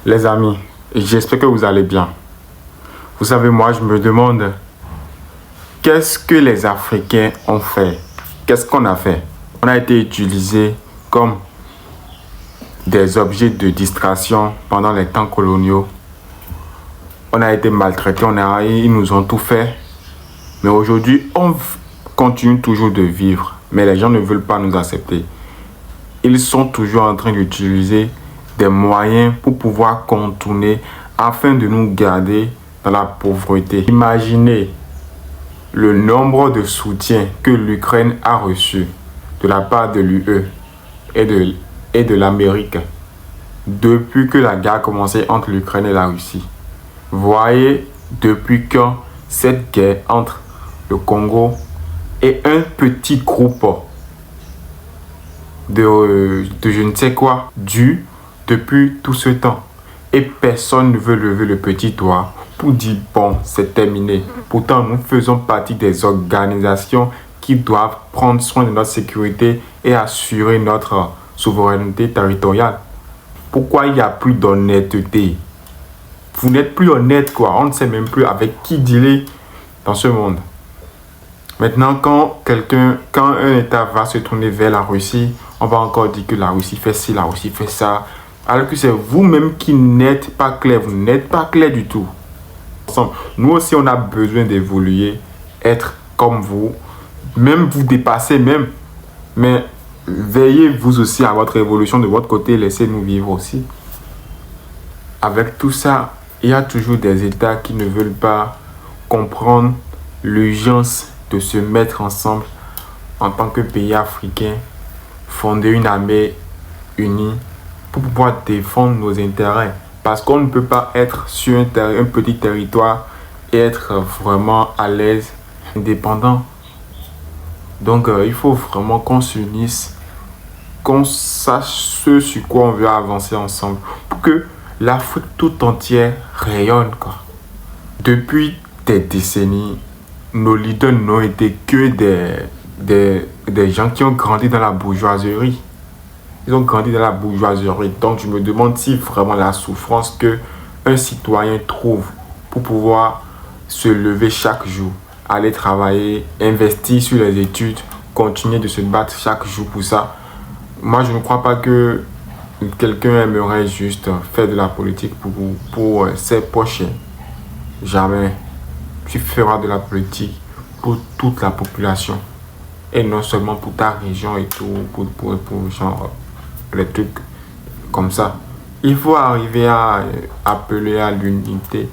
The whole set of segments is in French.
Les amis, j'espère que vous allez bien. Vous savez, moi, je me demande, qu'est-ce que les Africains ont fait? Qu'est-ce qu'on a fait? On a été utilisés comme des objets de distraction pendant les temps coloniaux. On a été maltraités, ils nous ont tout fait. Mais aujourd'hui, on continue toujours de vivre. Mais les gens ne veulent pas nous accepter. Ils sont toujours en train d'utiliser des moyens pour pouvoir contourner afin de nous garder dans la pauvreté. Imaginez le nombre de soutiens que l'Ukraine a reçu de la part de l'UE et de l'Amérique depuis que la guerre a commencé entre l'Ukraine et la Russie. Voyez depuis quand cette guerre entre le Congo et un petit groupe de je ne sais quoi dure depuis tout ce temps. Et personne ne veut lever le petit doigt pour dire bon, c'est terminé. Pourtant, nous faisons partie des organisations qui doivent prendre soin de notre sécurité et assurer notre souveraineté territoriale. Pourquoi il n'y a plus d'honnêteté? Vous n'êtes plus honnête, quoi. On ne sait même plus avec qui dealer dans ce monde. Maintenant, quand un État va se tourner vers la Russie, on va encore dire que la Russie fait ci, la Russie fait ça. Alors que c'est vous-même qui n'êtes pas clair. Vous n'êtes pas clair du tout. Nous aussi, on a besoin d'évoluer, être comme vous, même vous dépasser même. Mais veillez vous aussi à votre évolution de votre côté, laissez-nous vivre aussi. Avec tout ça, il y a toujours des États qui ne veulent pas comprendre l'urgence de se mettre ensemble en tant que pays africain, fonder une armée unie pour pouvoir défendre nos intérêts. Parce qu'on ne peut pas être sur un petit territoire et être vraiment à l'aise, indépendant. Donc il faut vraiment qu'on s'unisse, qu'on sache ce sur quoi on veut avancer ensemble pour que l'Afrique tout entière rayonne, quoi. Depuis des décennies, nos leaders n'ont été que des gens qui ont grandi dans la bourgeoisie. Ils ont grandi dans la bourgeoisie. Donc, je me demande si vraiment la souffrance qu'un citoyen trouve pour pouvoir se lever chaque jour, aller travailler, investir sur les études, continuer de se battre chaque jour pour ça. Moi, je ne crois pas que quelqu'un aimerait juste faire de la politique pour ses prochains. Jamais. Tu feras de la politique pour toute la population. Et non seulement pour ta région et tout, pour genre les trucs comme ça. Il faut arriver à appeler à l'unité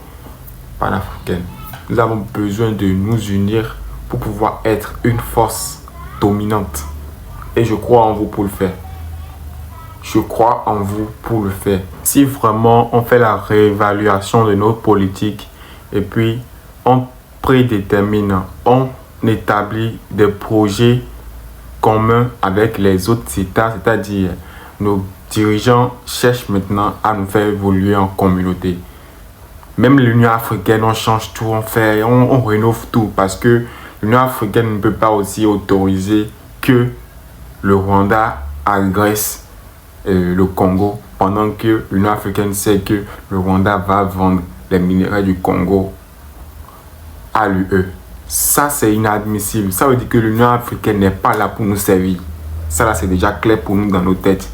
panafricaine. Nous avons besoin de nous unir pour pouvoir être une force dominante. Et je crois en vous pour le faire. Je crois en vous pour le faire. Si vraiment on fait la réévaluation de notre politique et puis on prédétermine, on établit des projets communs avec les autres États, c'est-à-dire nos dirigeants cherchent maintenant à nous faire évoluer en communauté. Même l'Union africaine, on change tout, on rénove tout parce que l'Union africaine ne peut pas aussi autoriser que le Rwanda agresse le Congo pendant que l'Union africaine sait que le Rwanda va vendre les minerais du Congo à l'UE. Ça, c'est inadmissible. Ça veut dire que l'Union africaine n'est pas là pour nous servir. Ça, là, c'est déjà clair pour nous dans nos têtes.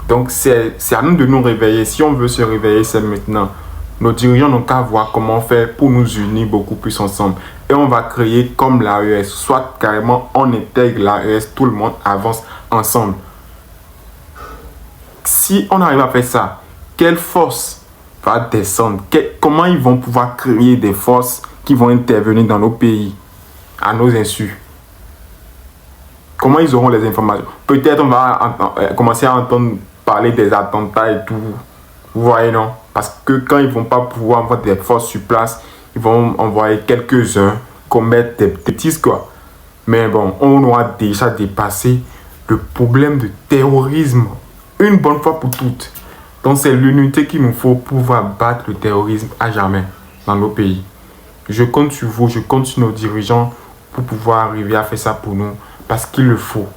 Donc, c'est à nous de nous réveiller. Si on veut se réveiller, c'est maintenant. Nos dirigeants n'ont qu'à voir comment faire pour nous unir beaucoup plus ensemble. Et on va créer comme l'AES. Soit carrément, on intègre l'AES, tout le monde avance ensemble. Si on arrive à faire ça, quelle force va descendre? Comment ils vont pouvoir créer des forces qui vont intervenir dans nos pays, à nos insus? Comment ils auront les informations? Peut-être on va commencer à entendre parler des attentats et tout. Vous voyez, non? Parce que quand ils ne vont pas pouvoir avoir des forces sur place, ils vont envoyer quelques-uns commettre des bêtises, quoi. Mais bon, on aura déjà dépassé le problème de terrorisme une bonne fois pour toutes. Donc c'est l'unité qu'il nous faut pour pouvoir battre le terrorisme à jamais dans nos pays. Je compte sur vous, je compte sur nos dirigeants pour pouvoir arriver à faire ça pour nous. Parce qu'il le faut.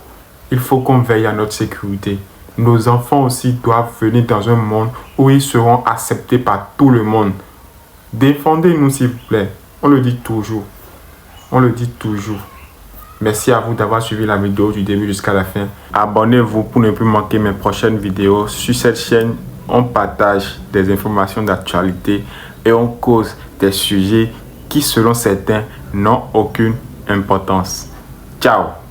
Il faut qu'on veille à notre sécurité. Nos enfants aussi doivent venir dans un monde où ils seront acceptés par tout le monde. Défendez-nous s'il vous plaît. On le dit toujours. On le dit toujours. Merci à vous d'avoir suivi la vidéo du début jusqu'à la fin. Abonnez-vous pour ne plus manquer mes prochaines vidéos. Sur cette chaîne, on partage des informations d'actualité et on cause des sujets qui, selon certains, n'ont aucune importance. Ciao!